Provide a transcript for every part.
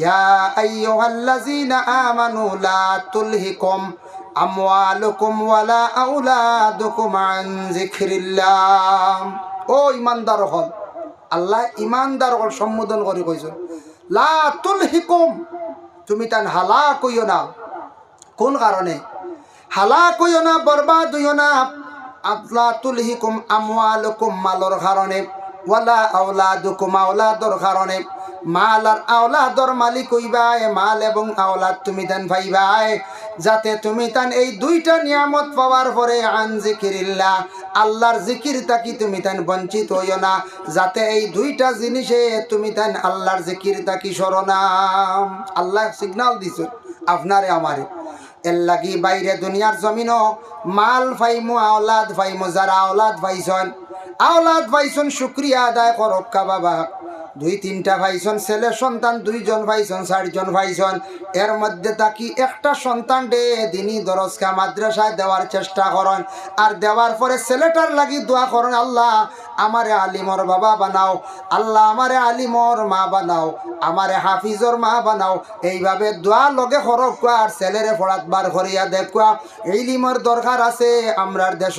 ইয়া আইয়ুহাল্লাযীনা আমানু লা তুলহিকুম আমওয়ালুকুম ওয়ালা আওলাদুকুম আন যিকরিল্লাহ। ও ঈমানদার হল, আল্লাহ ঈমানদার হল সম্বোধন করে কইছেন, লা তুলহিকুম, তুমি তান হালাক হইও না। কোন কারণে হালাক হইও না, বরবাদ হইও না? লা তুলহিকুম আমওয়ালুকুম, মালর কারণে, ওয়ালা আওলাদুকুম, আওলাদর কারণে। মাল আর আওলাদর মালিক হইবাই, মাল এবং আওলাদ তুমি তান পাইবাই, যাতে তুমি তান এই দুইটা নিয়ামত পাওয়ার পরে আন যিকিরিল্লাহ, আল্লাহর জিকির থাকি তুমি তান বঞ্চিত হইও না, যাতে এই দুইটা জিনিসে তুমি তান আল্লাহর জিকির থাকি সরনাম। আল্লাহ সিগনাল দিছে আপনারে আমারে, এর লাগি বাইরে দুনিয়ার জমিনও মাল ফাইমু, আওলাদ ফাইমু। যারা আওলাদ পাইছন, আওলাদ পাইছন, শুকরিয়া আদায় করক্কা বাবা। 2-3টা পাইছন, ছেলে সন্তান 2জন পাইছন, 4জন পাইছন, এর মধ্যে তাকি একটা সন্তান ডে দিনই দরজকা মাদ্রাসায় দেওয়ার চেষ্টা করেন। আর দেওয়ার পরে ছেলেটার লাগি দোয়া করেন, আল্লাহ আমারে আলিমর বাবা বানাও, আল্লাহ আমারে আলিমর মা বানাও, আমারে হাফিজর মা বানাও। এইভাবে দোয়া লগে হরক আর ছেলেরে পড়াত বার করিয়া দেখুয়া। ইলিমর দরকার আছে আমরার দেশ,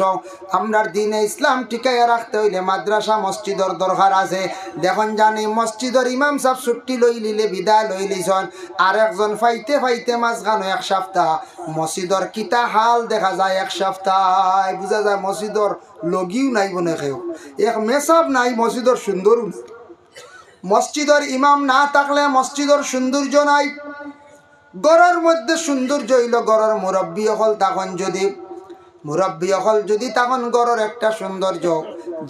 আমরার দিনে ইসলাম টিকাইয়া রাখতে হইলে মাদ্রাসা মসজিদর দরকার আছে। দেখুন জানি মসজিদর ইমাম সাহেব ছুটি লই লিলে বিদায় লই লিছন, আর একজন ফাইতে ফাইতে মাঝখানো 1 সপ্তাহ। মসজিদর কিতা হাল দেখা যায় 1 সপ্তাহ, বুঝা যায় মসজিদর লগিও নাই বনে খেও, এক মেসাব নাই, মসজিদর সুন্দর। মসজিদর ইমাম না থাকলে মসজিদর সৌন্দর্য নাই। গড়ের মধ্যে সৌন্দর্য হইল গড়ের মুরব্বী হল, তখন যদি মুরব্বী হল যদি তখন গড়ের একটা সৌন্দর্য।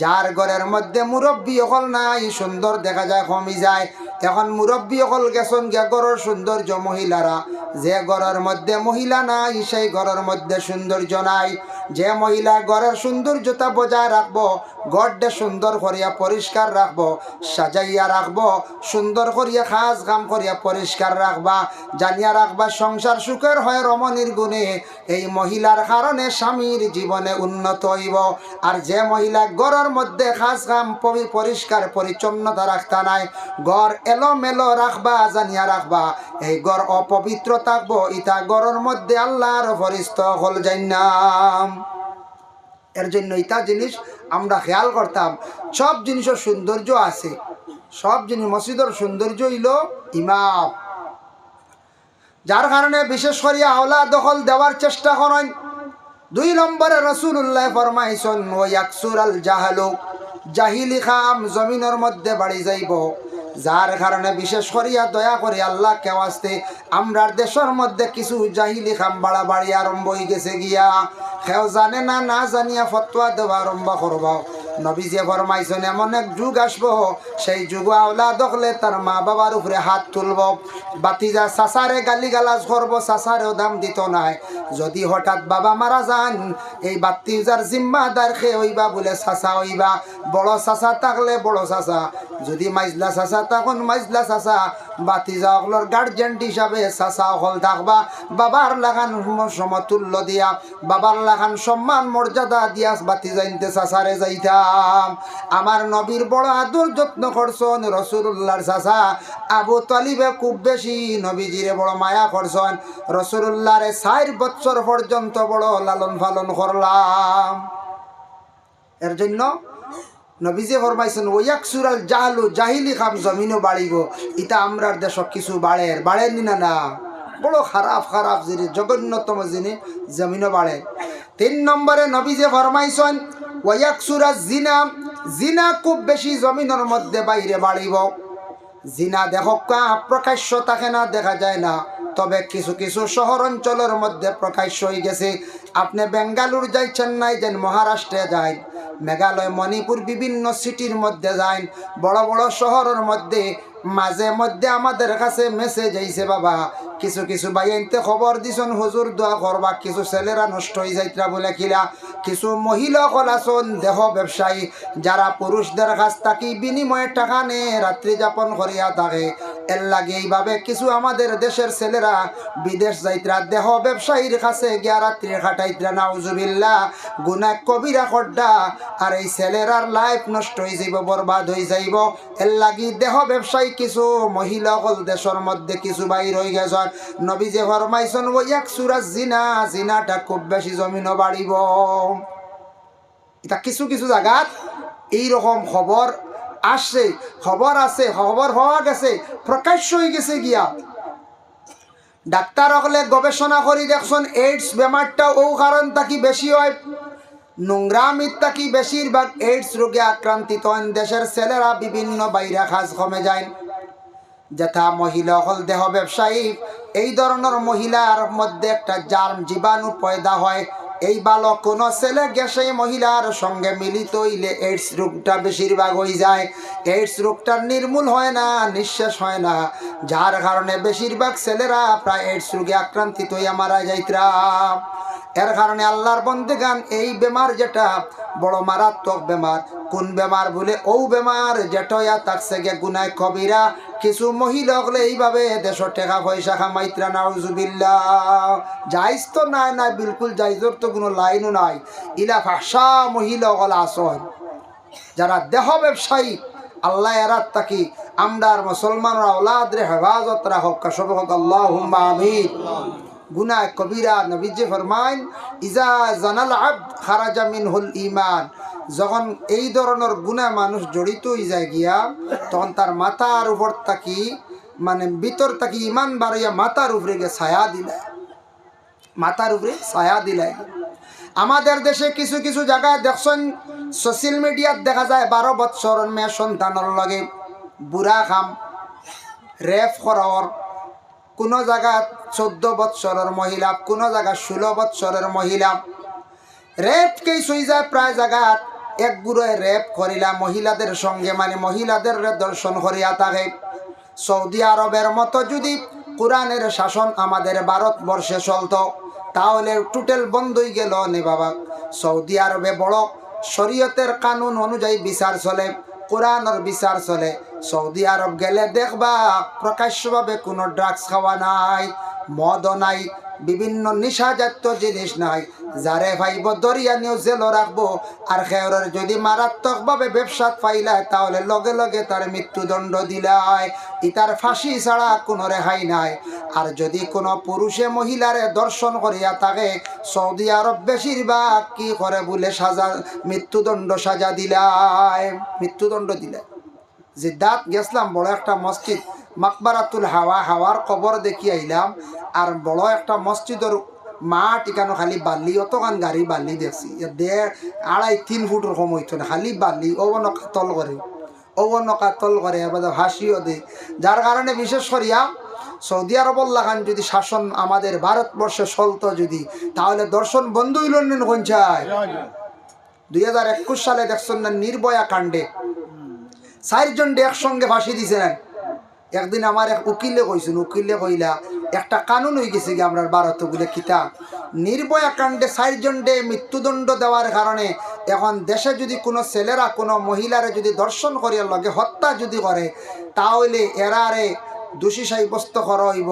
যার ঘরের মধ্যে মুরব্বী হল নাই, সুন্দর দেখা যায় কমি যায়। এখন মুরব্বী হল গেছন গিয়া গড়ের সৌন্দর্য মহিলারা, যে ঘরের মধ্যে মহিলা নাই সেই ঘরের মধ্যে সৌন্দর্য নাই। যে মহিলা ঘরের সৌন্দর্যতা বজায় রাখবো, ঘরটা সুন্দর করিয়া পরিষ্কার রাখবো, সাজাইয়া রাখবো, সুন্দর করিয়া কাজ কাম করিয়া পরিষ্কার রাখবা, জানিয়া রাখবা সংসার সুখের হয় রমণীর গুণে। এই মহিলার কারণে স্বামীর জীবনে উন্নত হইব। আর যে মহিলা ঘরের মধ্যে কাজ কাম পরিষ্কার পরিচ্ছন্নতা রাখতা নাই, ঘর এলোমেলো রাখবা, জানিয়া রাখবা এই ঘর অপবিত্র থাকবো, ইটা ঘরের মধ্যে আল্লাহর ফরিস্ত হল জান্নাম। এর জন্য ইটা জিনিস আমরা খেয়াল করতাম। সব জিনিসের সৌন্দর্য আছে, সব জিনিস মসজিদের সৌন্দর্য হইল ইমাম। যার কারণে বিশেষ করিয়া আওলাদ দখল দেওয়ার চেষ্টা করেন। 2 নম্বরে রাসূলুল্লাহ ফরমাইছেন, ওয়া ইয়াকসুরাল জাহালু, জাহিলি খাম জমিনের মধ্যে বাড়ি যাইব। যার কারণে বিশেষ করিয়া দয়া করে আল্লাহ কে ওয়াস্তে আমরার দেশের মধ্যে কিছু জাহিলি খাম বাড়াবাড়ি আরম্ভ হয়ে গেছে গিয়া। কেউ জানে না, না জানিয়া ফতোয়া দেওয়া আরম্ভ করব। নবীজি ফরমাইছেন এমন এক যুগ আসবো, সেই যুগ আওলাদ হলে তার মা বাবার উপরে হাত তুলব, বাতিজা চাচারে গালি গালাজ করবো, চাচারেও দাম দিত নাই। যদি হঠাৎ বাবা মারা যান, এই বাতিজার জিম্মাদার খে হইবা বলে চাচা হইবা। বড় চাচা থাকলে বড় চাচা, যদি মাইজলা চাচা তখন মাইজলা চাচা, বাতিজা অকলর গার্জেন হিসাবে চাচা অকল থাকবা। বাবার লাগান সমতুল্য দিয়া, বাবার লাগান সম্মান মর্যাদা দিয়া বাতিজা ইনতে চাচারে যাইতাম। আমার নবীর বড় আদর যত্ন করছেন রাসূলুল্লাহর চাচা আবু তালিবে, খুব বেশি নবীজিরে বড় মায়া করছেন। রাসূলুল্লাহরে 4 বছর পর্যন্ত বড় লালন পালন করলাম। এর জন্য নবীজি ফরমাইছেন, ওয়াকসুরাল জাহলু, জাহিলি খাম জমিনও বাড়িব। ইটা আমরার দেশ কিছু বাড়েনি না, না বড় খারাপ খারাপ জিনিস, জঘন্যতম জিনিস জমিনও বাড়ে। 3 নম্বরে নবীজি ফরমাইছেন, ওয়াকসুরা জিনা, জিনা খুব বেশি জমিনের মধ্যে বাইরে বাড়িব। জিনা দেখা প্রকাশ্য থাকে না, দেখা যায় না, তবে কিছু কিছু শহর অঞ্চলের মধ্যে প্রকাশ্য হয়ে গেছে। আপনি বেঙ্গালুরু যাই, চেন্নাই যান, মহারাষ্ট্রে যান, মেঘালয়, মণিপুর, বিভিন্ন সিটির মধ্যে যান, বড় বড় শহরের মধ্যে মাঝে মধ্যে আমাদের কাছে মেসেজ আইছে, বাবা কিছু কিছু ভাইয়াইতে খবর দিছেন হুজুর দোয়া করবা, কিছু ছেলেরা নষ্ট হয়ে যাইতরা বলে কিলা। কিছু মহিলা কল আসন দেহ ব্যবসায়ী, যারা পুরুষদের কাছ থেকে বিনিময়ে টাকা নিয়ে রাত্রি যাপন করিয়া থাকে। এর লাগে এইভাবে কিছু আমাদের দেশের ছেলেরা বিদেশ যাইতরা দেহ ব্যবসায়ীর কাছে গিয়া রাত্রে খাটাইতরা, নাউজুবিল্লাহ, গুনাহ কবিরা খড্ডা। আর এই ছেলেরার লাইফ নষ্ট হয়ে যাইব, বরবাদ হয়ে যাইব। এর লাগি দেহ ব্যবসায়ী কিছু মহিলা হল দেশের মধ্যে কিছু বাইর হয়ে গেছে। নবী যে ফরমাইছেন ও এক সুরাজ জিনা, জিনাটা খুব বেশি জমিনও বাড়িব। এটা কিছু কিছু জায়গাত এইরকম খবর আসছে, খবর আছে, খবর হওয়া গেছে, প্রকাশ্য হয়ে গেছে গিয়া। ডাক্তার হলে গবেষণা করি দেখছেন এইডস বেমারটা ও কারণ তাকি বেশি হয়, নোংরামির তাকি বেশিরভাগ এইডস রোগে আক্রান্তিত হন দেশের ছেলেরা। বিভিন্ন বাইরে কাজ কমে যায়, যথা মহিলা হল দেহ ব্যবসায়ী। এই ধরনের মহিলার মধ্যে একটা জার্ম জীবাণু পয়দা হয়। এই ভালো কোনো ছেলে গেছে মহিলার সঙ্গে মিলিত হইলে এইডস রোগটা বেশিরভাগ হয়ে যায়। এইডস রোগটা নির্মূল হয় না, নিঃশেষ হয় না, যার কারণে বেশিরভাগ ছেলেরা প্রায় এইডস রোগে আক্রান্তিত হইয়া মারা যাইতরা। এর কারণে আল্লাহর বন্দেগান এই বেমার যেটা বড় মারাত্মক বেমার, কোন বেমার বলে ও বেমার যেটা থাকছে গে গুনায় কবিরা। কিছু মহিলা হলে এইভাবে দেশ টাকা পয়সা কামাইতরা, নাউজুবিল্লাহ। জাইজ তো নাই, নাই বিলকুল জাইজর তো কোনো লাইনও নাই। ইলা ভাষা মহিলা হল আসন যারা দেহ ব্যবসায়ী, আল্লাহ এরাত তাকি আমদার মুসলমানরা ওলাদরে হেফাজত রাখক, সব হোক আল্লাহুম্মা আমিন। গুনাহ কবিরা নবীজি ফরমাইন ইজা জানাল আবদ খারাজা মিনহুল ঈমান। যখন এই ধরনের গুনাহ মানুষ জড়িত হয়ে যায় গিয়া, তখন তার মাথার উপর তাকি মানে ভিতর তাকি ইমান বাড়াইয়া মাথার উপরে গিয়ে ছায়া দিলায়, মাথার উপরে ছায়া দিলায়। আমাদের দেশে কিছু কিছু জায়গায় দেখছেন সোশ্যাল মিডিয়াত দেখা যায় 12 বৎসরের মেয়ে সন্তানের লগে বুড়া খাম রেপ করার, কোনো জায়গা 14 বৎসরের মহিলা, কোনো জায়গা 16 বৎসরের মহিলা রেপ কেস হয়ে যায়। প্রায় জায়গা এক গুড়োয় রেপ করিলা মহিলাদের সঙ্গে, মানে মহিলাদের দর্শন করিয়া থাকে। সৌদি আরবের মতো যদি কোরআনের শাসন আমাদের ভারতবর্ষে চলত তাহলে টোটাল বন্ধই গেল নে বাবা। সৌদি আরবে বড় শরীয়তের কানুন অনুযায়ী বিচার চলে, কোরআনের বিচার চলে। সৌদি আরব গেলে দেখবা প্রকাশ্যভাবে কোনো ড্রাগস খাওয়া নাই, মদও নাই, বিভিন্ন নিশাজাতীয় জিনিস নাই। যারে ভাইব দরিয়া নিয়েও জেল রাখবো, আর খেয়রের যদি মারাত্মকভাবে ব্যবসাত পাইলায় তাহলে লগে লগে তার মৃত্যুদণ্ড দিলায়। ইতার ফাঁসি ছাড়া কোনো রেহাই নাই। আর যদি কোনো পুরুষে মহিলারে দর্শন করিয়া থাকে, সৌদি আরব বেশিরভাগ কি করে বলে সাজা, মৃত্যুদণ্ড সাজা দিলায়, মৃত্যুদণ্ড দিলায়। জিদ্দাত গেছিলাম বড় একটা মসজিদ, মাকবারাতুল হাওয়া, হাওয়ার কবর দেখি আইলাম। আর বড় একটা মসজিদের মাঠ, এখানে খালি বালি, অতখান গাড়ি বালি দেখছি, 2.5-3 ফুট রকম হইতো না, খালি বালি ওবন কাতল করে, ওবন কাতল করে, এবার ভাসিও দে। যার কারণে বিশেষ করিয়া সৌদি আরবুল্লাহ খান যদি শাসন আমাদের ভারতবর্ষে চলতো যদি, তাহলে দর্শন বন্ধ হইল কোন চায়। 2021 সালে দেখছেন না নির্ভয়া কাণ্ডে 4 জন একসঙ্গে ফাঁসি দিয়েছিলেন। একদিন আমার এক উকিলে কইছেন, উকিলে কইলা একটা কানুন হয়ে গেছে কি আমরা ভারত বলে কিতাব, নির্ভয়া কাণ্ডে 4 জন মৃত্যুদণ্ড দেওয়ার কারণে এখন দেশে যদি কোনো ছেলেরা কোনো মহিলারে যদি দর্শন করিয়া লগে হত্যা যদি করে, তাহলে এরারে দোষী সাব্যস্ত করা হইব,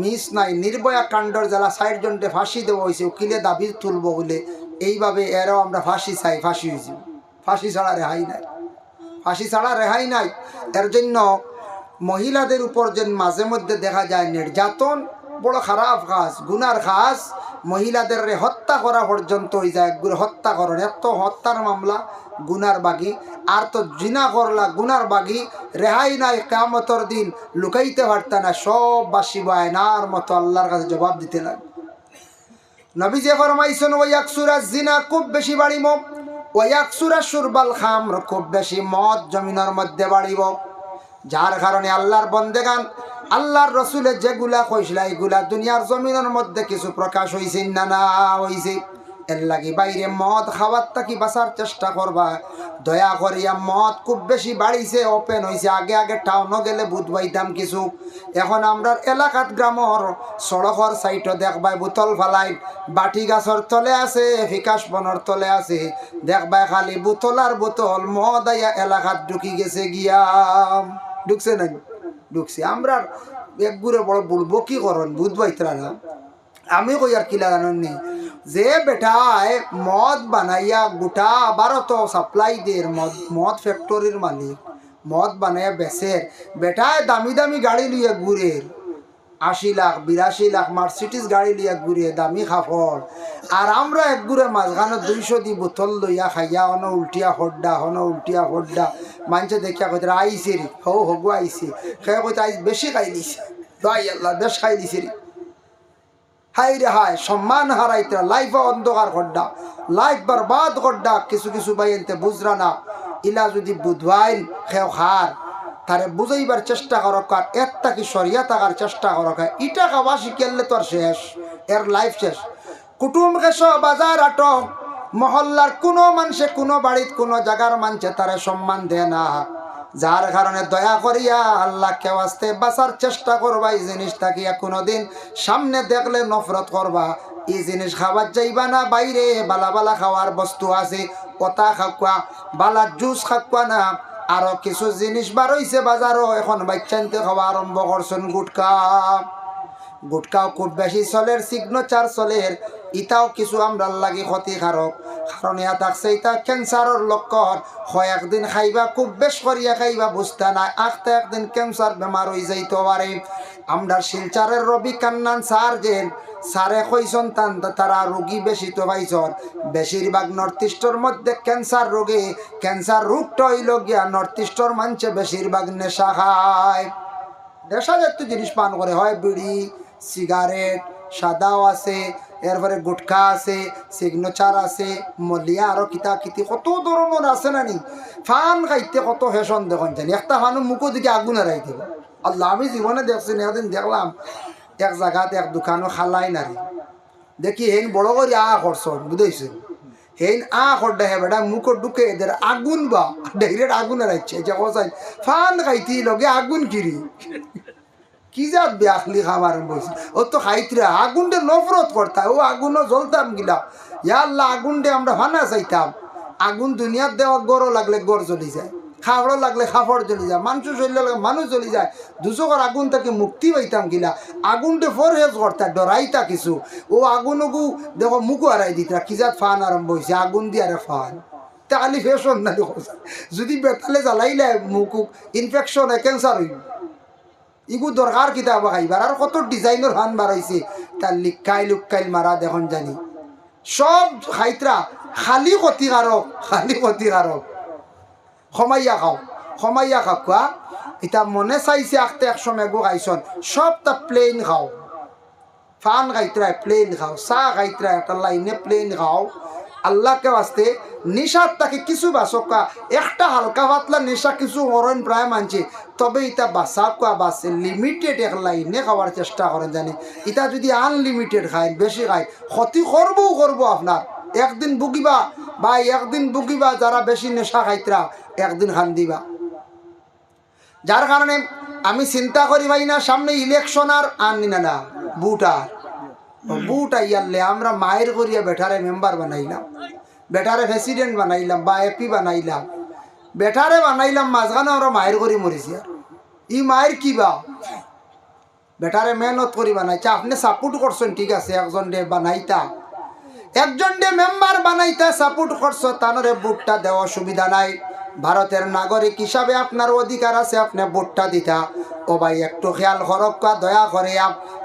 মিস নাই। নির্ভয়া কাণ্ডর যারা 4 জন ফাঁসি দেওয়া হয়েছে, উকিলে দাবি তুলব বলে, এইভাবে এরাও আমরা ফাঁসি চাই, ফাঁসি হয়েছে। ফাঁসি ছাড়া রেহাই নাই, ফাঁসি ছাড়া রেহাই নাই। এর জন্য মহিলাদের উপর যে মাঝে মধ্যে দেখা যায় নির্যাতন, বড় খারাপ কাজ, গুনার কাজ। মহিলাদের হত্যা করা পর্যন্ত হয়ে যায়, হত্যা করেন, এত হত্যার মামলা গুনার বাগি। আর তো জিনা করলা গুনার বাগি, রেহাই নাই। কিয়ামতের দিন লুকাইতে পারতা না, সব বাসিব আয়নার মতো আল্লাহর কাছে জবাব দিতে লাগে। নবী যে ফরমাইছেন ওয়াকসুরা জিনা, খুব বেশি বাড়িব, ওয়াকসুরা শুরবাল খামর, খুব বেশি মদ জমিনের মধ্যে বাড়িব। যার কারণে আল্লাহর বন্দেগান, আল্লাহর রসুলের যেগুলা কইসলা এগুলা দুনিয়ার জমিনের মধ্যে কিছু প্রকাশ হয়েছে না, না হয়েছে। এর লাগি বাইরে মদ খাওয়ার থাকি বাঁচার চেষ্টা করবা। দয়া করিয়া মদ খুব বেশি বাড়িছে, ওপেন হয়েছে। আগে আগে টাউনও গেলে বুধ পাইতাম কিছু, এখন আমরা এলাকাত গ্রামর সড়কর সাইটও দেখবাই বোতল ফালাই, বাটি গাছর তলে আছে, ফিকাস বনর তলে আছে, দেখবাই খালি বোতল আর বোতল। মদ আইয়া এলাকাত ঢুকি গেছে গিয়া, ঢুকছে না, ঢুকছি আমরা এক গুড়ে বড় বলবো কি করন বুধ বাইতরা না আমি কই আর কিলা জানি যে বেটায় মদ বানাইয়া গোটা ভারত সাপ্লাই দের মদ ফ্যাক্টরির মালিক মদ বানাইয়া বেচের বেটায় দামি দামি গাড়ি লিয়ে ঘুরের 80 লাখ 82 লাখ মার্সিডিজ গাড়ি লিয়া ঘুরে দামি খাফড় আর আমরা এক ঘুরে মাঝখানে 200 দি বোতল লইয়া খাইয়া হন উল্টিয়া হড্ডা মানুষে দেখিয়া কইতে আইসে রে হগু আইসে খেয়ে কইতে আইস বেশি খাই দিছে দই আল্লাহ বেশ খাই দিছে রে হাই রে হাই সম্মান হারাইতে লাইফ অন্ধকার হড্ডা লাইফ বরবাদ হড্ডা কিছু বাইনতে বুঝরা না ইলা যদি বুধবাইন খেও খার তারে বুঝাইবার চেষ্টা করক আর একটা কি সরিয়া থাকার চেষ্টা করক ইটা খাওয়া শিখেললে তোর শেষ এর লাইফ শেষ কুটুম কেশ বাজার আটক মহল্লার কোনো মানুষে কোনো বাড়িত কোনো জায়গার মানুষে তারে সম্মান দেয় না যার কারণে দয়া করিয়া আল্লাহকে ওয়াস্তে বাঁচার চেষ্টা করবা এই জিনিসটাকে কোনোদিন সামনে দেখলে নফরত করবা এই জিনিস খাবার যাইবা না বাইরে বালা বালা খাওয়ার বস্তু আছে ওটা খাকুয়া বালা জুস খাকুয়া না আরো কিছু জিনিস বার হইছে বাজারও এখন বাচ্চানতে খাওয়া আরম্ভ করছেন গুটকাও খুব বেশি চলের সিগনেচার চলের ইটাও কিছু আমরা লাগে ক্ষতিকারক কারণ ইয়া থাকছে ইটা ক্যান্সারের লক্ষণ হয় একদিন খাইবা খুব বেশ করিয়া খাইবা বুঝতে নাই আখতে একদিন ক্যান্সার বেমার হয়ে যাইতে পারে আমরা শিলচারের রবি কান্নান স্যার যে সারে কইসন তারা রোগী বেশি তো পাইছন বেশিরভাগ নর্থ ইস্টের মধ্যে ক্যান্সার রোগে ক্যান্সার রোগটা হইল গিয়া নর্থ ইস্টের মানুষে বেশিরভাগ নেশা খায় নেশা জাতীয় জিনিস পান করে হয় বিড়ি সিগারেট সাদাও আছে এরপরে গুটখা আছে সিগনেচার আছে মলিয়া আরো কিতি কত ধরনের আছে না নি ফান খাইতে কত হেসন দেখুন জানি একটা মানুষ মুখো দিকে আগুন হারাই দেব আল্লাহ আমি জীবনে দেখছি একদিন দেখলাম এক জায়গাতে এক দোকানও খালাই নারী দেখি হেন বড় করে করছন বুঝেছেন হেন করডা হে বেটা মুখো ঢুকে এদের আগুন বা ডাইরেক্ট আগুন হারাইছে যে কোথায় ফান খাইতি লগে আগুন কিরি কি যা ব্যাখলি খাবার বলছি ও তো খাইতরা আগুনটা নফরত করতা ও আগুনও জ্বলতাম গিলা ইয়া আল্লাহ আগুনটা আমরা ফানা চাইতাম আগুন দুনিয়ার দেওয়া গড় লাগলে গড় জ্বলি যায় খাবড় লাগলে খাফড় জ্বলি যায় মানুষ চললে লাগলে মানুষ জ্বলি যায় দুচকর আগুন থেকে মুক্তি পাইতাম গিলা আগুনটা ফরহেজ করতা ডরাইতা কিছু ও আগুনগু দেখো মুখো হারাই দিতা কি যাত ফান আরম্ভ হয়েছে আগুন দিয়ারে ফান তাহলে ফেশন না যদি বেতালে জ্বালাইলে মুখ ইনফেকশন হয় ক্যান্সার হইব ইগু দরকার কিতাব খাইবার আর কত ডিজাইনের হান বাড়াইছে তার লুক্কাইল মারা দেখুন জানি সব খাইতরা খালি ক্ষতিকারক সমাইয়া খাওয়া এটা মনে চাইছে আঁকতে একসময় গো খাইছন সবটা প্লেন খাও ফান খাইতরায় প্লেন খাও চাহ খাইতরায় একটা লাইনে প্লেন খাও আল্লাহকে বাঁচতে নেশার তাকে কিছু বাঁচকা একটা হালকা পাতলা নেশা কিছু হরণ প্রায় মানছে তবে এটা বাঁচা বাঁচে লিমিটেড এক লাইনে খাওয়ার চেষ্টা করেন জানি এটা যদি আনলিমিটেড খায় বেশি খায় ক্ষতি করবো আপনার একদিন ভুগিবা যারা বেশি নেশা খাইতরা একদিন খান দিবা যার কারণে আমি চিন্তা করি ভাই না সামনে ইলেকশন আর আনি না বুট আইয়ালে আমরা মায়ের করিয়া বেটারে মেম্বার বানাইলাম বেটারে প্রেসিডেন্ট বানাইলাম বা এপি বানাইলাম বেটারে বানাইলাম মাঝখানে আমরা মায়ের করি মরিছি আর ই মায়ের কিবা বেটারে মেহনত করি বানাইছে আপনি সাপোর্ট করছেন ঠিক আছে একজন ডে বানাইতা একজন ডে মেম্বার বানাইতা সাপোর্ট করছো তানরে বুটটা দেওয়া সুবিধা নাই ভারতের নাগরিক হিসাবে আপনার অধিকার আছে আপনি ভোটটা দিতা ও ভাই একটু খেয়াল করক্কা দয়া করে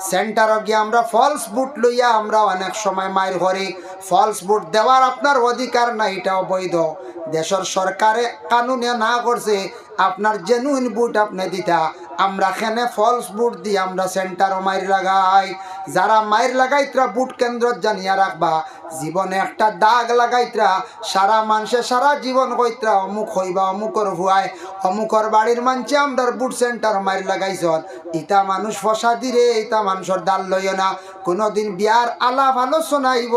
সেন্টারও গিয়ে আমরা ফলস বুট লইয়া আমরা অনেক সময় মায়ের ঘরে ফলস বুট দেওয়ার আপনার অধিকার নাই এটাও বৈধ দেশের সরকারে কানুনে না করছে আপনার জেনুইন বুট আপনি দিতা আমরা খেনে ফলস বুট দিয়ে আমরা সেন্টারও মায়ের লাগাই যারা মায়ের লাগাইতরা বুট কেন্দ্র জানিয়া রাখবা জীবনে একটা দাগ লাগাইতরা সারা মানুষে সারা জীবন কইতরা অমুক হইবা অমুকর ভুয়ায় অমুকর বাড়ির মানছে আমরা বুট সেন্টার মায়ের লাগাইছ ইটা মানুষ ফসা দিরে ইটা মানুষের ডাল লইও না কোনোদিন বিয়ার আলাপ আলোচনা আইব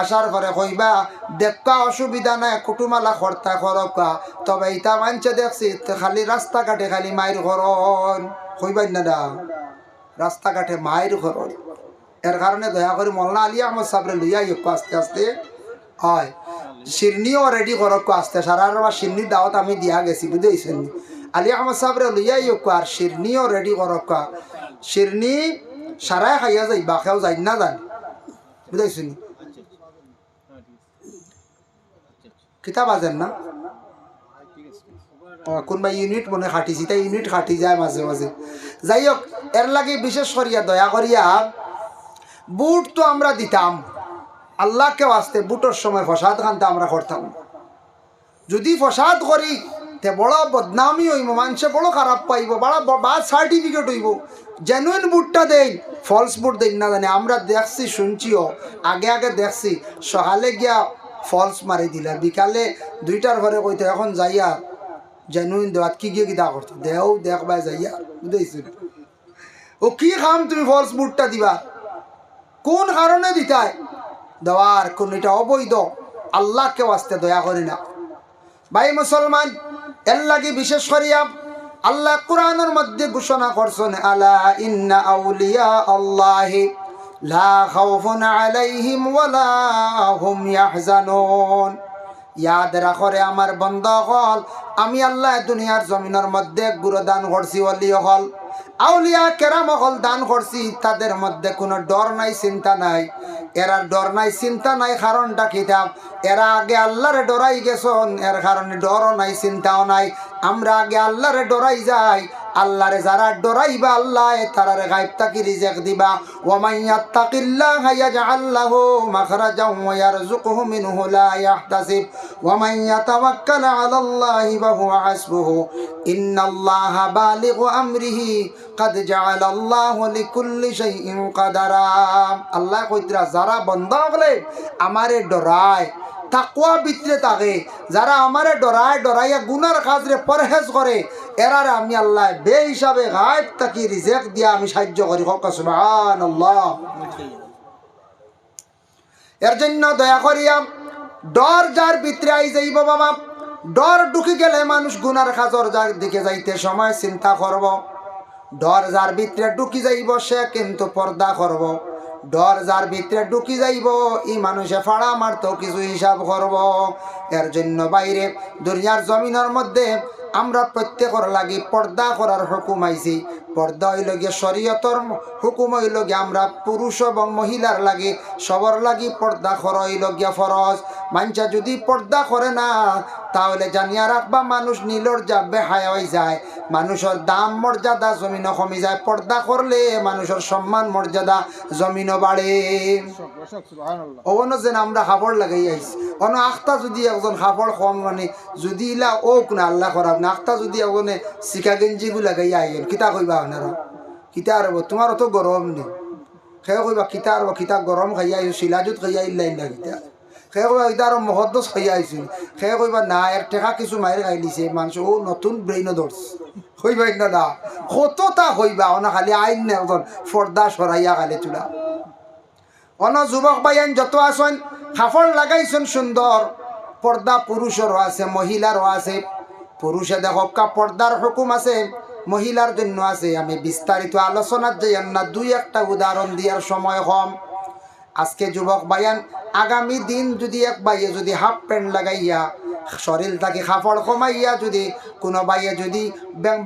আসার পরে কইবা দেখা অসুবিধা নাই কুটুমালা খরতা খরকা তবে ইটা মানছে দেখছি খালি রাস্তাঘাটে খালি মায়ের ঘরন কইবাই না দা রাস্তাঘাটে মায়ের ঘরন এর কারণে দয়া করে মৌলানা আলী আহমদ সাহেবরে লইয়া আস্তে আস্তে হয় শিরনিও রেডি করক আস্তে সারা শিরনির দাওয়াত আমি দিয়া গেছি বুঝেছেন আলী আহমদ সাহেবরে লইয়াই আর শিরনিও রেডি করক শিরনি সারাই খাইয়া যাই বাকেও যাই না জানি বুঝাইছি নি কিতাব আছেন না কোনবা ইউনিট মনে খাটিছি তাই ইউনিট খাটি যায় মাঝে মাঝে যাই হোক এর লাগে বিশেষ করিয়া দয়া করিয়া বুট তো আমরা দিতাম আল্লাহকে আসতে বুটোর সময় ফসাদ খানতে আমরা করতাম যদি ফসাদ করি তে বড় বদনামি হইব মানুষে বড় খারাপ পাইব বড় বাদ সার্টিফিকেট হইব জেনুইন বুটটা দেই ফলস বুট দেই না জানি আমরা দেখছি শুনছিও আগে আগে দেখছি সকালে গিয়া ফলস মারি দিলা বিকালে 2টার ঘরে কইতে এখন যাইয়া জেনুইন দেওয়াত কি গিয়ে কিতা করতো দেও দেখবা যাইয়া বুঝেছি ও কি খাম তুমি ফলস বুটটা দিবা কোন কারণে দিতায় দেওয়ার কোন এটা অবৈধ আল্লাহকে আসতে দয়া করি না ভাই মুসলমান এর লাগে বিশেষ করিয়া আল্লাহ কোরআনের মধ্যে ঘোষণা করছেন আলা ইন্না আউলিয়া আল্লাহি লা খাউফুন আলাইহিম ওয়ালা হুম ইয়াহজানুন ইয়াদ রাখরে আমার বান্দা হল আমি আল্লাহ দুনিয়ার জমিনের মধ্যে গুরু দান করছি ওলি হল আউলিয়া কেরাম হল দান করছি তাদের মধ্যে কোনো ডর নাই চিন্তা নাই এরা ডর নাই চিন্তা নাই কারণটা কিতাব এরা আগে আল্লাহরে ডরাই গেছন এর কারণে ডরও নাই চিন্তাও নাই আমরা আগে আল্লাহরে ডরাই যাই আল্লাহরে যারা ডরাইবা আল্লাহ তারারে গায়ব তাকি রিজিক দিবা ওয়া মান ইয়াত্তাকিল্লাহা ইয়াজআল লাহু মাখরাজাও ওয়া ইয়ারযুকহু মিনহু লা ইয়াহতাসিব ওয়া মান ইয়াতাওয়াক্কাল আলাল্লাহি ফাহুয়া হাসবুহু ইন্নাল্লাহা বালিগু আমরিহি قد جعل الله لكل شيء قدرا আল্লাহ কইতরা যারা বান্দা হলে আমারে ডরায় তাকওয়া ভিতরে থাকে যারা আমারে ডরাইয়া গুনার কাজরে পরহেজ করে এরারে আমি আল্লাহ বে হিসাবে গায়ব তাকি রিজিক দিয়া আমি সাহায্য করি হোক সুবহানাল্লাহ এর জন্য দয়া করিয়া ডর যার ভিতরে আই যাইব বাবা ডর ঢুকে গেলে মানুষ গুনার কাজর দিকে যাইতে সময় চিন্তা করব ডর যার ভিতরে ঢুকি যাইব সে কিন্তু পর্দা করব ডর যার ভিতরে ঢুকি যাইব এই মানুষে ফাড়া মারতো কিছু হিসাব করব এর জন্য বাইরে দুনিয়ার জমিনের মধ্যে আমরা প্রত্যেকের লাগি পর্দা করার হুকুম আইছি পর্দা হইল গিয়ে শরীয়তর হুকুম হইল গিয়ে আমরা পুরুষ এবং মহিলার লাগি সবার লাগি পর্দা করা হইল গিয়া ফরজ মানুষা যদি পর্দা করে না তাহলে জানিয়া রাখবা মানুষ নিলজ্জা বেহায়া হয়ে যায় মানুষের দাম মর্যাদা জমিনও কমে যায় পর্দা করলে মানুষের সম্মান মর্যাদা জমিনও বাড়ে অবন্য যেন আমরা খাবার লাগাই আইছি অন আখতা যদি একজন খাবার কম মানে যদি ইলা ওক না আল্লাহ করাব না আখতা যদি একজনে শিকা গেঞ্জিগু লাগাই আইন কিতা কইবা আপনারা কিতা আরব তোমার তো গরম নেই খেয়ে কইবা কিতা আরব কিতা গরম খাইয়া আইছো শিলাজুত খাইয়া ইল্লাই না কিতা খেয়ে কইবা কিতা আর মহদ্দস খাইয়া আইছো খেয়ে কইবা না এর টেকা কিছু মায়ের খাই দিছে মানুষ ও নতুন ব্রেইনও ধরছে হইবাই না না কতটা হইবা অনা খালি আইন না একজন ফর্দা সরাইয়া খালি চুলা অন যুবক বাইন যত আসেন কাপড় লাগাইছেন সুন্দর পর্দা পুরুষেরও আছে মহিলারও আছে পুরুষে দেখা পর্দার হুকুম আছে মহিলার জন্য আছে আমি বিস্তারিত আলোচনার যাই না দুই একটা উদাহরণ দিয়ার সময় কম আজকে যুবক বাইন আগামী দিন যদি এক বাইয়ে যদি হাফ প্যান্ট লাগাইয়া শরীর থাকি কাপড় কমাইয়া যদি কোনো বাইয়ে যদি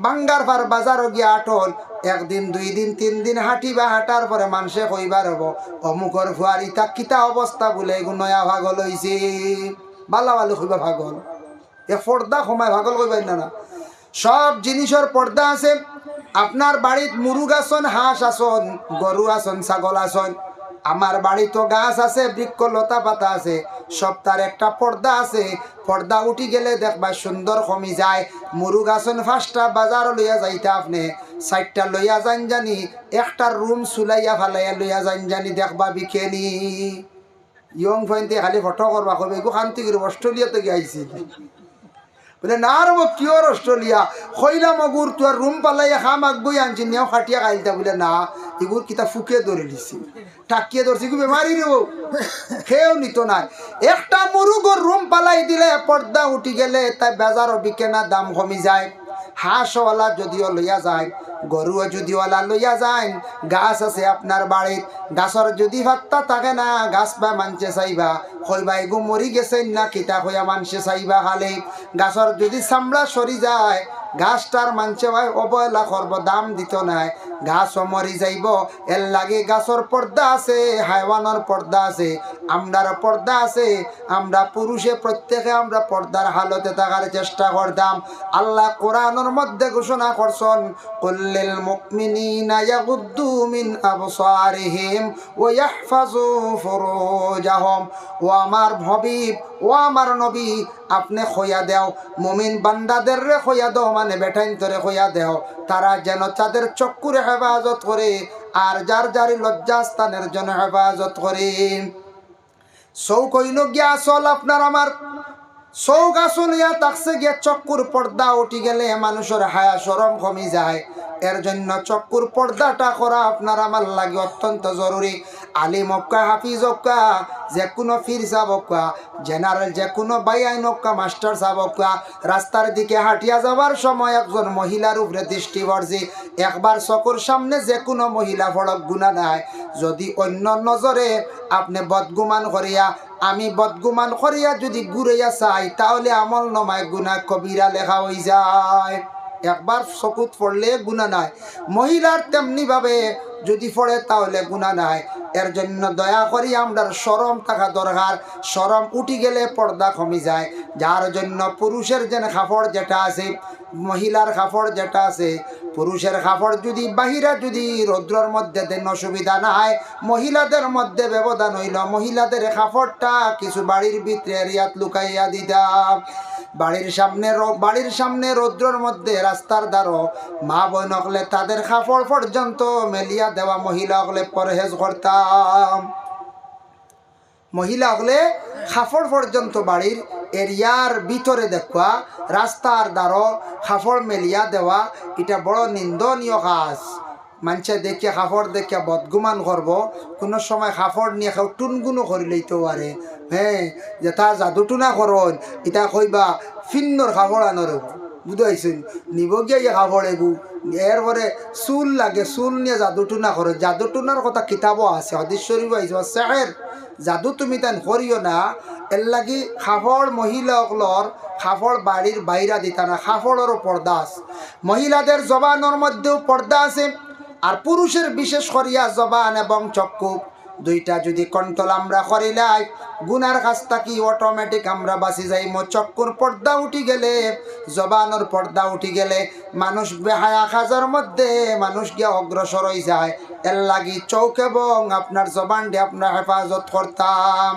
বাঙ্গার পার বাজারও গিয়া আটল একদিন 2 দিন 3 দিন হাঁটিবা হাঁটার পরে মানুষে কইবার হব অমুকর ফুয়ারি তা কিতা অবস্থা বলে এগুলো নয়া ভাগল হইছে বালা বালু কইবা ভাগল এ পর্দা কমায় ভাগল কইবাই না সব জিনিসের পর্দা আছে আপনার বাড়িত মুরুগ আসন হাঁস আসন গরু আসন ছাগল আসন আমার বাড়ি তো গাছ আছে বৃক্ষ লতা পাতা আছে সব তার একটা পর্দা আছে পর্দা উঠি গেলে দেখবা সুন্দর কমি যায় মুরুগ আসন 5টা বাজার লইয়া যাইতে আপনি 4টা লইয়া যান জানি একটা রুম চুলাইয়া ফালাইয়া লইয়া যান জানি দেখবা বিকেনি ইয়ং ফইনতে খালি ফটো করবা কবে গো শান্তি করে অস্ট্রেলিয়াতে গিয়েছি বলে না রে কিওর অস্ট্রেলিয়া খইলা মগুর তো রুম পালাইয়া খাম আগবই আনছি নেও খাটিয়া খাইলতা বলে না এগুর কিতা ফুকে ধরে দিছি টাকিয়ে ধরছি কি বেমারি রে খেয়েও নিত না একটা মুরুগর রুম পালাই দিলে পর্দা উঠি গেলে তাই বাজারও বিকে না দাম কমি যায় হাঁসওয়ালা যদিও লইয়া যায় গরুও যদিওয়ালা লইয়া যায় গাছ আছে আপনার বাড়িত গাছর যদি ভাত্তা থাকে না গাছ বা মানছে চাইবা কইবা এগু মরি গেছেন না কিতা কইয়া মানছে চাইবা খালি গাছর যদি চামড়া সরি যায় গাছটার মানছে ভাই অবহেলা করব, দাম দিত নাই, গাছও মরি যাইব। এর লাগে গাছর পর্দা আছে, হাইওয়ানের পর্দা আছে, আমরার পর্দা আছে। আমরা পুরুষে প্রত্যেকে আমরা পর্দার হালতে থাকার চেষ্টা করতাম। আল্লাহ কোরআনের মধ্যে ঘোষণা করছেন, কুল্লিল মুমিনিনা ইয়াগুদ্দু মিন আবসারিহিম ওয়া ইয়াহফাজু ফুরুজাহুম। ও আমার হাবিব, ও আমার নবী, আপনি খোয়া দেও মুমিন বান্দাদের রে খোয়া দাও, মানে বেঠাইন তোরে খোয়া দেও, তারা যেন তাদের চক্ষুরে হেফাজত করে আর যার যারি লজ্জাস্থানের জন্য হেফাজত করে। চৌক হইল গিয়া আসল আপনার আমার, চৌক আসল ইয়া তাকছে গিয়ে চক্ষুর পর্দা উঠি গেলে মানুষের হায়া শরম কমি যায়। এর জন্য চক্ষুর পর্দাটা করা আপনার আমার লাগে অত্যন্ত জরুরি। আলিম হক্কা, হাফিজ হক্কা, যে কোনো ফির সাহেব হক্কা, জেনারেল যে কোনো বাইআইন হক্কা, মাস্টার সাহেব হক্কা, রাস্তার দিকে হাঁটিয়া যাবার সময় একজন মহিলার উপরে দৃষ্টি পড়ছে, একবার চকুর সামনে যে কোনো মহিলা ফড়ক গুণা নাই। যদি অন্য নজরে আপনি বদগুমান করিয়া, আমি বদগুমান করিয়া যদি ঘুরাইয়া চাই, তাহলে আমল নমায় গুনাহ কবিরা লেখা হয়ে যায়। একবার চকুত পড়লে গুনাহ নাই, মহিলার তেমনি ভাবে যদি পড়ে তাহলে গুনাহ নাই। এর জন্য দয়া করি আমরা শরম থাকা দরকার। শরম উঠি গেলে পর্দা কমে যায়। যার জন্য পুরুষের যেন কাপড় যেটা আছে, মহিলার কাপড় যেটা আছে, পুরুষের কাপড় যদি বাহিরা যদি রৌদ্রের মধ্যে দেন অসুবিধা নাই, মহিলাদের মধ্যে ব্যবধান হইল মহিলাদের কাপড়টা কিছু বাড়ির ভিতরে এরিয়াত লুকাইয়া দিতাম। বাড়ির সামনে রৌদ্রের মধ্যে রাস্তার দ্বারো মা বোন হলে তাদের কাপড় পর্যন্ত মেলিয়া দেওয়া মহিলা হলে পরহেজ করতাম। মহিলা হলে কাপড় পর্যন্ত বাড়ির এরিয়ার ভিতরে দেখা, রাস্তার দ্বারো কাপড় মেলিয়া দেওয়া, এটা বড় নিন্দনীয় কাজ। মানুষে দেখে কাপড় দেখে বদগুমান করব, কোনো সময় কাপড় নিয়ে কেউ টুনগুনো করে লইতে পারে। হ্যাঁ, যে তা জাদুটুনা করন, এটা কইবা ফিন্নর কাপড় আনর, বুঝাইছেন, নিব গিয়ে কাপড় এবু। এরপরে চুল লাগে, চুল নিয়ে জাদুটুনা করো। জাদুটুনার কথা কিতাবও আছে, হাদিস শরীফ আইছে, সেহের জাদু তুমি তান করিও না। এর লাগি কাপড় মহিলাগুলোর কাপড় বাড়ির বাইরা দিতা না, কাপড়েরও পর্দা আছে। মহিলাদের জবানের মধ্যেও পর্দা আছে। আর পুরুষের বিশেষ করিয়া জবান এবং চক্ষু দুইটা যদি কন্ট্রোল আমরা করিলাই, গুনার কাজটা কি অটোমেটিক আমরা বাঁচি যাই। চক্ষুর পর্দা উঠি গেলে, জবানের পর্দা উঠি গেলে মানুষ বেহায়া কাজের মধ্যে মানুষ গিয়া অগ্রসর হয়ে যায়। এর লাগি চোখ এবং আপনার জবান দিয়ে আপনার হেফাজত করতাম।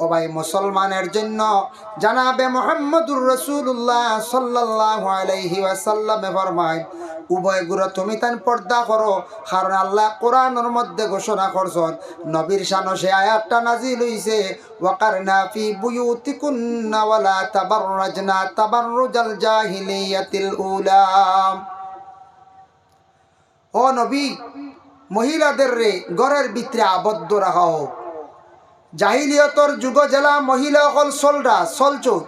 ও ভাই, মুসলমানের জন্য জানাবে মুহাম্মদুর রাসূলুল্লাহ সাল্লাল্লাহু আলাইহি ওয়াসাল্লামে ফরমায়, উভয় গুরু তুমি তান পর্দা করো। কারণ আল্লাহ কোরআনের মধ্যে ঘোষণা করছেন, নবীর শানে সে আয়াতটা নাজিল হইছে, ওয়াকারনা ফি বুয়ুতিকুন্না ওয়ালা তাবাররাজনা তাবাররুজাল জাহিলিয়াতিল উলা। ও নবী, মহিলাদের রে ঘরের ভিতরে আবদ্ধ রাখা হোক। জাহিলিয়তর যুগ জেলা মহিলা অকল চলচুর,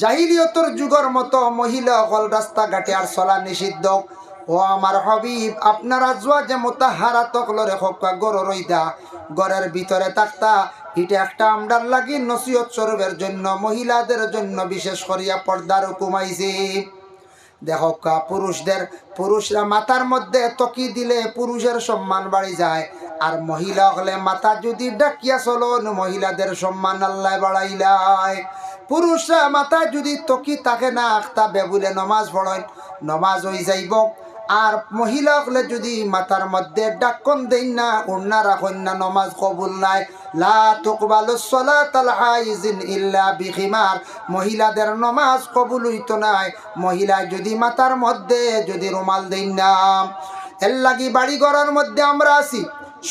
জাহিলিয়তর যুগের মতো মহিলা অকল রাস্তাঘাটে আর চলা নিষিদ্ধ। ও আমার হাবিব, আপনারা জোয়া যে মোতাহারা তকলরে হকা গড় রইতা, ঘরের ভিতরে থাকতা, এটা একটা আমরার লাগি নসিহত স্বরূপের জন্য মহিলাদের জন্য বিশেষ করিয়া পর্দার হুকুম আইছে। দেখো পুরুষরা মাথার মধ্যে তকি দিলে পুরুষের সম্মান বাড়ি যায়। আর মহিলা হলে মাথা যদি ডাকিয়া চলন, মহিলাদের সম্মান আল্লাহ বাড়াইলায়। পুরুষরা মাথা যদি তকি থাকে না, তা বেবুলে নমাজ পড়েন, নমাজ হয়ে যাইব। আর মহিলা হলে যদি মাথার মধ্যে ডাক্কন দেন না, উন্না রাখেন না, নমাজ কবুল নাই। লা তুকবালুস সালাতাল হাইজিন ইল্লা বিখিমার, মহিলাদের নমাজ কবুল হইতো নাই মহিলা যদি মাথার মধ্যে যদি রুমাল দেন না। এর লাগি বাড়ি ঘরের মধ্যে আমরা আছি,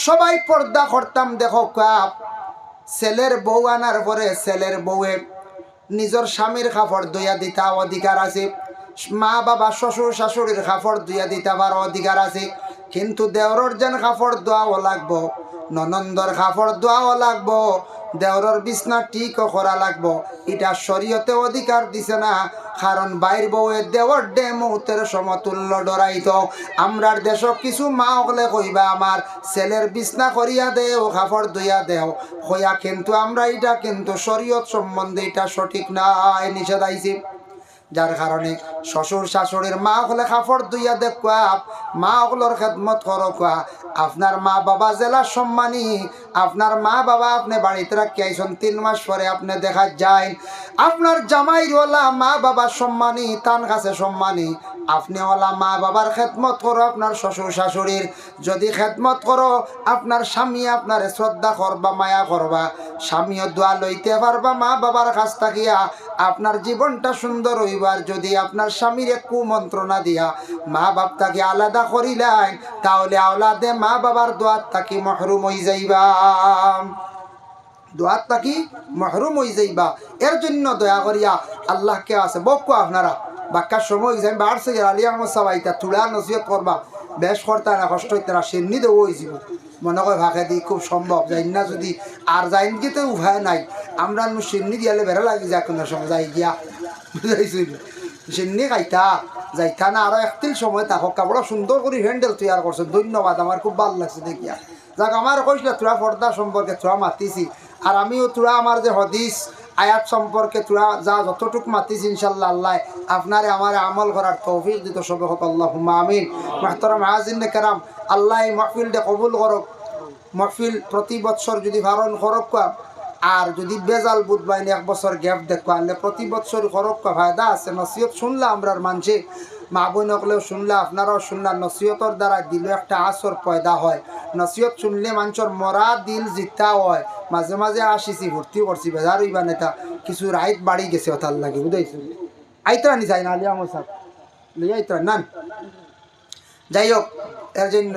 সবাই পর্দা করতাম। দেখো ছেলের বউ আনার পরে ছেলের বউয়ে নিজের স্বামীর কাপড় ধুইয়া দিতা অধিকার আছে, মা বাবা শ্বশুর শাশুড়ির কাপড় ধুইয়া দিতে পার অধিকার আছে। কিন্তু দেওরের যেন কাপড় ধোয়াও লাগবো, ননন্দর কাপড় ধোয়াও লাগবো, দেওরের বিছনা ঠিকও করা লাগবো। এটা শরীয়তে অধিকার দিছে না। কারণ বাইর বউয়ে দেওয়ার ডে মুহূর্তের সমতুল্য ডরাইত। আমরার দেশ কিছু মা হলে কইবা আমার ছেলের বিছনা করিয়া দেও, কাপড় ধুইয়া দেও হইয়া, কিন্তু আমরা এটা কিন্তু শরীয়ত সম্বন্ধে এটা সঠিক নাই, নিষেধ আইছে। যার কারণে শ্বশুর শাশুড়ির মা হলে কাপড় ধুইয়া দেখুয়া মা হলোর খেদমত করকুয়া আপনার মা বাবা জেলা সম্মানী আপনার মা বাবা আপনি বাড়িতে রাখি আইসন 3 মাস পরে আপনি দেখা যায় আপনার জামাইওয়ালা মা বাবা সম্মানী তার কাছে সম্মানী আপনি ওলা মা বাবার খেদমত করো আপনার শ্বশুর শাশুড়ির যদি খেদমত করো আপনার স্বামী আপনার শ্রদ্ধা করবা মায়া করবা স্বামীও দোয়া লইতে পারবা মা বাবার কাছ থাকিয়া আপনার জীবনটা সুন্দর হইবার যদি আপনার স্বামীর কুমন্ত্রণা দিয়া মা বাপ তাকে আলাদা করিলেন তাহলে আওলাদে মা বাবার দোয়াত তাকি মহরুম হয়ে যাইবা দোয়াত তাকি মহরুম হয়ে যাইবা এর জন্য দয়া করিয়া আল্লাহকে আছে বকু আপনারা বাক্যার সময় যাই বাড়ছে আলী আহমদ সাবাইতা তুলা নসিহত করবা বেশ করতা না কষ্ট হইতে না সেমনি দেবো ওই জীব মনে করে ভাগে দিই খুব সম্ভব যাই না যদি আর যাইন কি তো উপায় নাই আমরা সেমনি দিয়ালে বেড়া লাগি যা কোনো সময় যাই গিয়া বুঝাইছি সেমনি খাইতা যাইতা না আরো একদিন সময় থাকক কাপড় সুন্দর করে হ্যান্ডেল তৈরি করছে ধন্যবাদ আমার খুব ভালো লাগছে দেখিয়া যাক আমার কইসলে তোরা পর্দা সম্পর্কে তোরা মাতিছি আর আমিও তোরা আমার যে হদিস আয়াত সম্পর্কে তোরা যা যতটুক মাতিস ইনশাল্লাহ আল্লাহ আপনারে আমার আমল করার তৌফিক দিত সবে হোক আল্লাহুম্মা আমিন মুহতারাম হাজিরিন কেরাম আল্লাহ এই মাহফিলটা কবুল করক মাহফিল প্রতি বছর যদি ভারণ করক আর যদি বেজাল বুধ বাইনি 1 বছর গ্যাপ দেখবা আনলে প্রতি বছর করক ফায়দা আছে নসিহত শুনলা আমরার মানুষে মা বোনকলেও শুনলা আপনারাও শুনলা নসিহতর দ্বারা দিল একটা আসর পয়দা হয় নসিহত শুনলে মানুষের মরা দিল জিতা হয় মাঝে মাঝে আসিছি ভর্তি করছি বেজার হইবা নেতা কিছু রাইত বাড়ি গেছে ওতার লাগে বুঝাইছি আইতরা নি চাই না আলিয়া আমার সাহেব লিয়ে আইতরা নান যাই হোক এর জন্য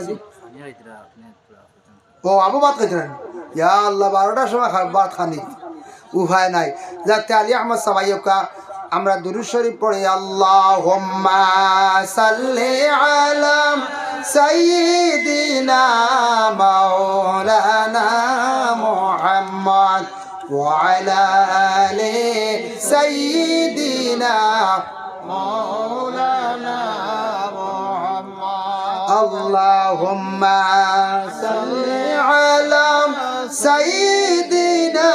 ও আবু বাদ খাইতরা ইয়া আল্লাহ 12টার সময় বাদ খানি উপায় নাই যাতে আলী আহমদ সাবাইকা আমরা দুরূদ শরীফ পড়ি আল্লাহুম্মা সাল্লি আলা সাইয়্যিদিনা মাওলানা মুহাম্মদ ওয়া আলা আলি সাইয়্যিদিনা মাওলানা মুহাম্মদ আল্লাহুম্মা সাল্লি আলা সাইয়্যিদিনা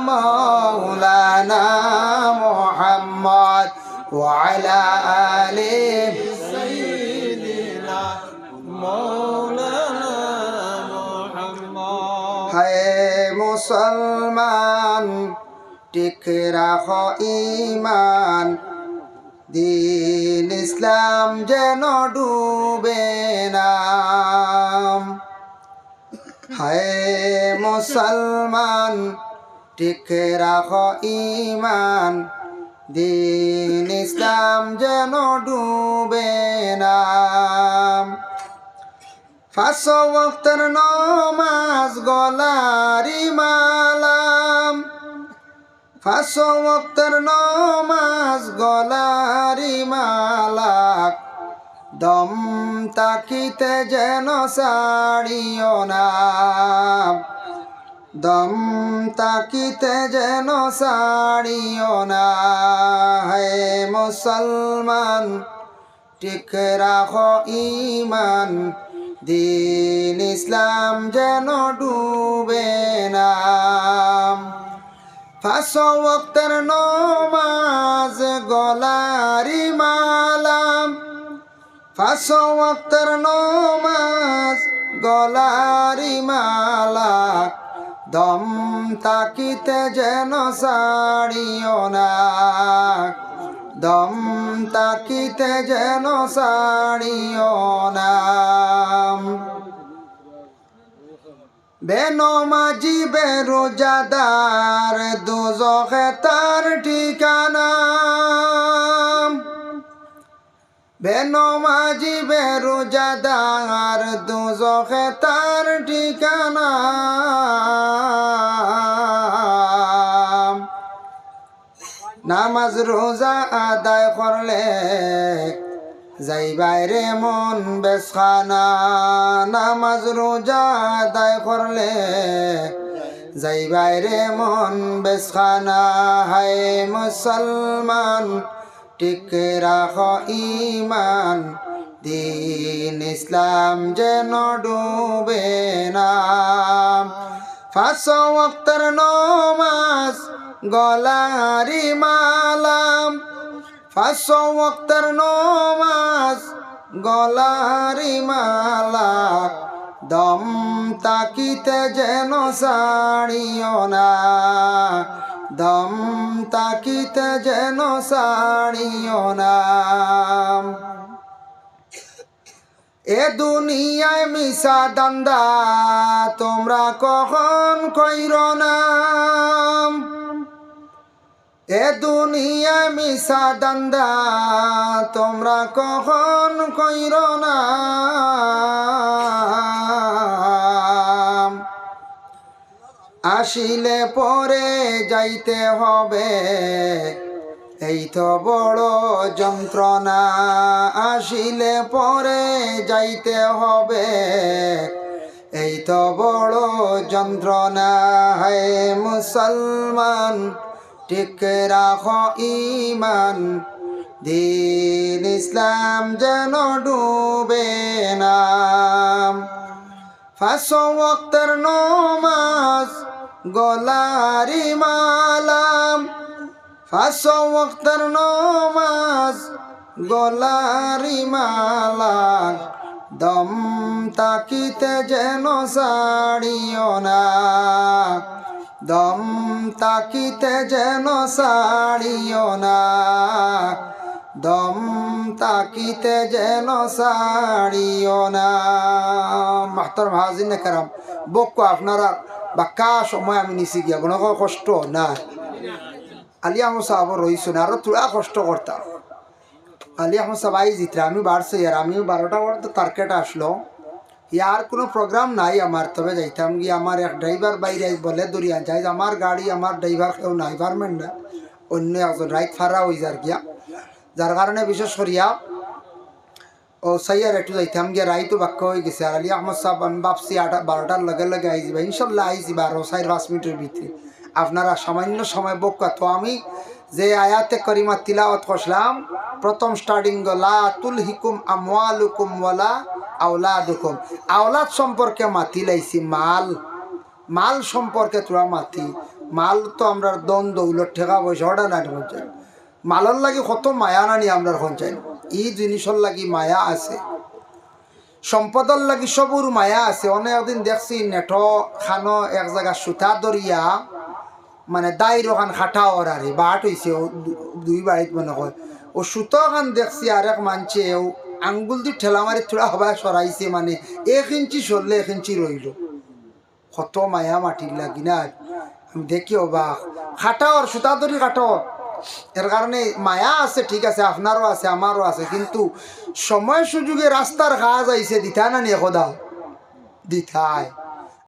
মাওলানা মুহাম্মদ ওয়া আলা আলি সাইয়্যিদিনা মাওলানা মুহাম্মদ হে মুসলমান ঠিক রাখো ঈমান দিন ইসলাম যেন ডুবে না হায় মুসলমান ঠিক রাখো ঈমান দিন ইসলাম যেন ডুবে না 5 ওয়াক্তের নামাজ গলারি মালাম 5 ওয়াক্তের নামাজ গলারি মালা দম তাকিতে যেন ছাড়িও না দম তাকিতে যেন ছাড়িও না হে মুসলমান ঠিক রাখো ঈমান দিন ইসলাম যেন ডুবে না 5 ওয়াক্তের নামাজ গলারি মালাম 5 ওয়াক্তের নামাজ গলারি মালা দম তাকিতে যেন ছাড়িও না দম তাকিতে যেন ছাড়িও না বেনমাজি বেরোজাদার দোজখে তার ঠিকানা বেনমাজি বেরোজাদার দোজখে তার ঠিকানা নামাজ রোজা আদায় করলে যাই বাইরে মন বেশখানা নামাজ রোজা আদায় করলে যাই বাইরে মন বেশখানা হায় মুসলমান ঠিক রাখো ঈমান দিন ইসলাম যেন ডুবে না 5 ওয়াক্তের নামাজ গলারি মালাম 5 ওয়াক্তের নমাজ গলারি মালা দম তাকিতে যেন সাড়িও না, দম তাকিতে যেন সাড়িও না। এ দুনিয়ায় মিশা দান্দা তোমরা কখন কইর না, এ দুনিয়ায় মিশা দান্দা তোমরা কখন কইর না। আসিলে পরে যাইতে হবে এই তো বড় যন্ত্রণা, আসিলে পরে যাইতে হবে এই তো বড় যন্ত্রণা। হে মুসলমান ঠিক রাখো ঈমান, দিন ইসলাম যেন ডুবে না। 5 ওয়াক্তের নমাজ গলারি মালাম, 5 ওয়াক্তের নমাজ গলারি মালা দম তাকিতে যেন সাড়িও না, দম তাকিতে যেন সাড়িও না, দম তাকিতে যেন সাড়িও না। মাহতার হাজির কারাম বক্ক আপনারা বাক্কা সময় আমি নিছি গিয়া কোনো কষ্ট না। আলী আহমদ সাহাব রইছো না, আরো তোরা কষ্ট করতাম। আলী আহমদ সাহেব আই জিতরা আমি বাড়ছি আর আমি 12টা পর্যন্ত টার্গেট আসলো, ইয়ার কোনো প্রোগ্রাম নাই আমার, তবে যাইতাম গিয়ে আমার এক ড্রাইভার বাইরে বলে দরিয়া যাই, আমার গাড়ি আমার ড্রাইভার কেউ নাই পারবেন না, অন্য একজন রাইট ফারা হয়ে যার গিয়া, যার কারণে বিশেষ করিয়া ও সাইয়ার একটু যাইতাম গিয়া রাইতো বাক্য হয়ে গেছে। আর আলী আহমদ সাহেব আমি ভাবছি 12টার লগে লগে আই যাবা, ইনশাল্লাহ আই যাবা আরো 4-5 মিনিটের ভিতরে। আপনারা সামান্য সময় বক্কা তো আমি যে আয়াতে করিমা তিলাওয়াত করলাম প্রথম স্টার্টিং লা তুলহিকুম আমওয়ালুকুম ওয়ালা আওলাদুকুম, আওলাদ সম্পর্কে মাতি লাইছি, মাল মাল সম্পর্কে তোরা মাতি। মাল তো আমরা দন দৌলত ঠেকা পয়সা ওটা না পঞ্চায়েত, মালর লাগি কত মায়া নানি আমরা পঞ্চায়েত, এই জিনিসের লাগি মায়া আছে, সম্পদর লাগি সবুর মায়া আছে। অনেক দিন দেখছি নেটো খানো এক জায়গা সুতা দরিয়া মানে দায়ের ওখান খাটা ওর আরে বাট হয়েছে দুই বাড়িত মনে হয়, ও সুতো খান দেখছি আর এক মানছে ও আঙ্গুল দিয়ে ঠেলা মারি থোড়া হবাই সরাইছে, মানে 1 ইঞ্চি সরলে 1 ইঞ্চি রইল, কত মায়া মাটির লাগি না। আমি দেখি অবাক, খাটা ওর সুতা দড়ি কাটো, এর কারণে মায়া আছে, ঠিক আছে আপনারও আছে আমারও আছে, কিন্তু সময় সুযোগে রাস্তার কাজ আইছে দিতা না নিয়ে খোদা দিতায়।